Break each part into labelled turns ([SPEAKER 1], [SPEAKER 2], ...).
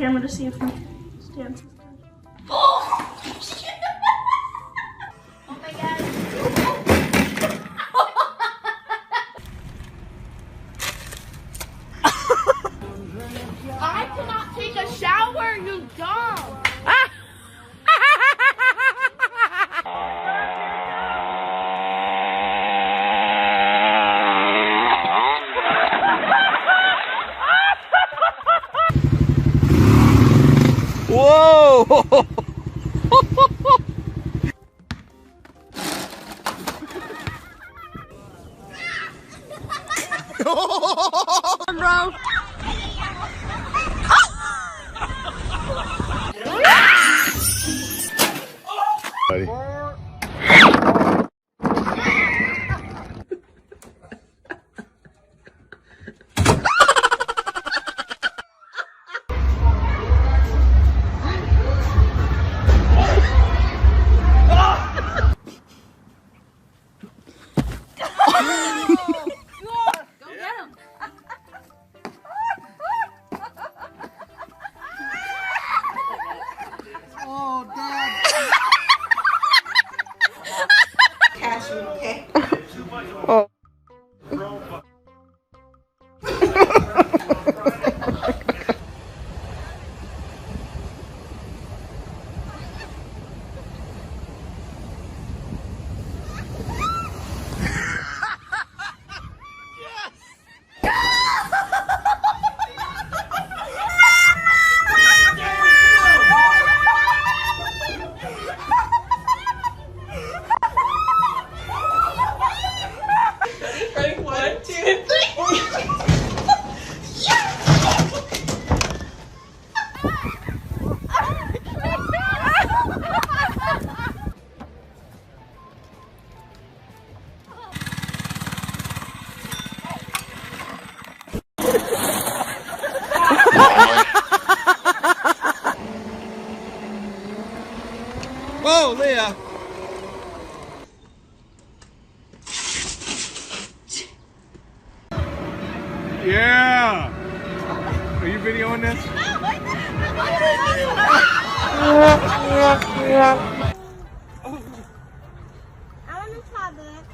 [SPEAKER 1] camera to see if my stance is good.
[SPEAKER 2] Oh! Oh my god. I cannot take a shower, you dumb.
[SPEAKER 3] Whoa! Bro.
[SPEAKER 4] Okay.
[SPEAKER 3] Oh. Whoa, Leah! Yeah! Are you videoing this?
[SPEAKER 2] I want to try this.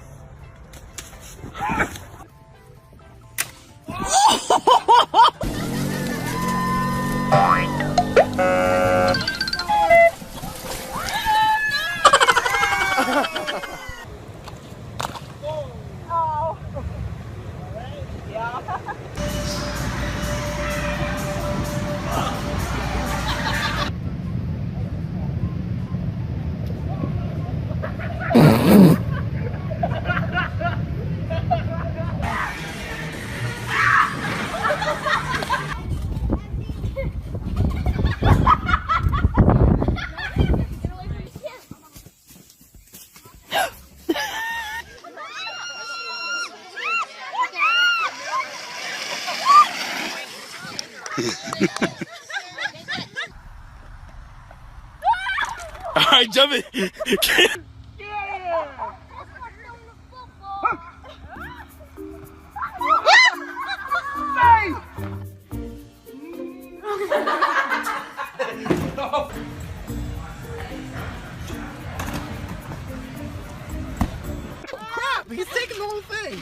[SPEAKER 3] Alright, jump it! Crap! He's taking the whole thing!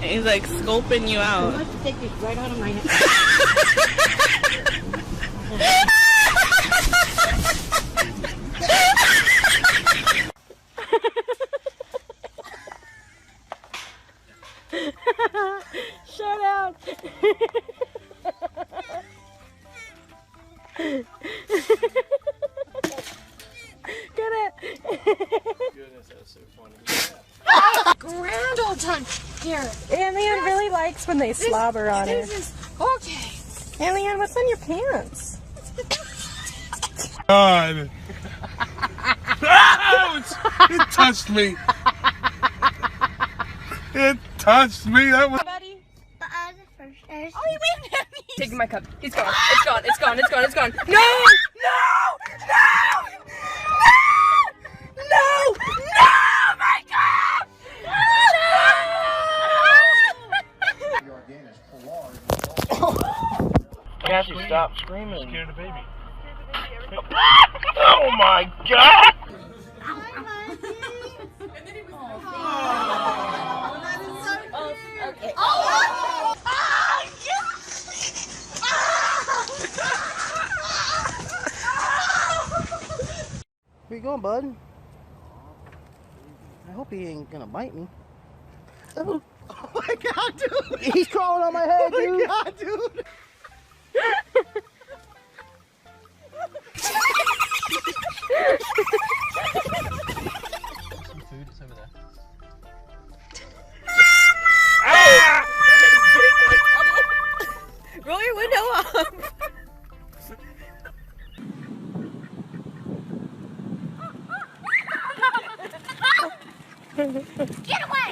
[SPEAKER 4] He's like scoping you out.
[SPEAKER 2] I have to take these right out of my hand.
[SPEAKER 4] Shut up. Get it.
[SPEAKER 3] Goodness, that's so funny.
[SPEAKER 2] Grand old time. Here.
[SPEAKER 4] Alien really likes when they slobber on it.
[SPEAKER 2] Okay.
[SPEAKER 4] Alien, what's on your pants?
[SPEAKER 3] God. Ouch! It touched me. It touched me. That was.
[SPEAKER 2] Buddy.
[SPEAKER 1] But I was the first.
[SPEAKER 2] Oh, he waved at me.
[SPEAKER 5] Taking my cup. He's gone. It's gone. It's gone. It's gone. It's gone. No! No! No! No! No! No! My God!
[SPEAKER 3] Cassie, stop screaming. Scared the baby. Oh my God!
[SPEAKER 2] Okay.
[SPEAKER 6] Where you going, bud? I hope he ain't gonna bite me. Oh my God, dude! He's crawling on my head, dude! Oh my God, dude!
[SPEAKER 3] Some food, it's over there.
[SPEAKER 5] Roll your window up.
[SPEAKER 2] Get away!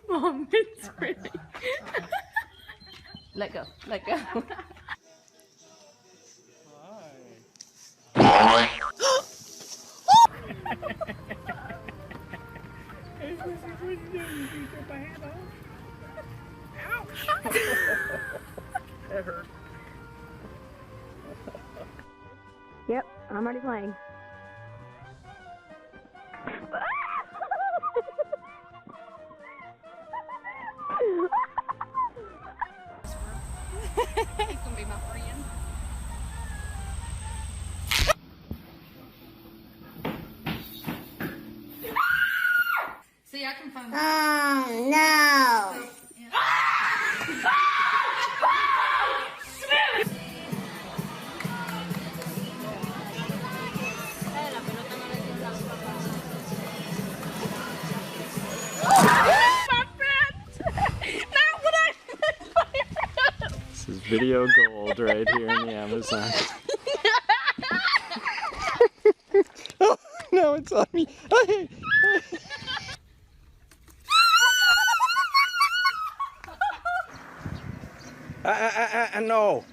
[SPEAKER 5] Mom, it's pretty. Let go. Let go.
[SPEAKER 3] That hurt.
[SPEAKER 1] Yep, I'm already playing.
[SPEAKER 2] He's gonna be my friend. See, I can find.
[SPEAKER 1] Oh no!
[SPEAKER 3] This is video gold right here in the Amazon. Oh, no, it's on me. No.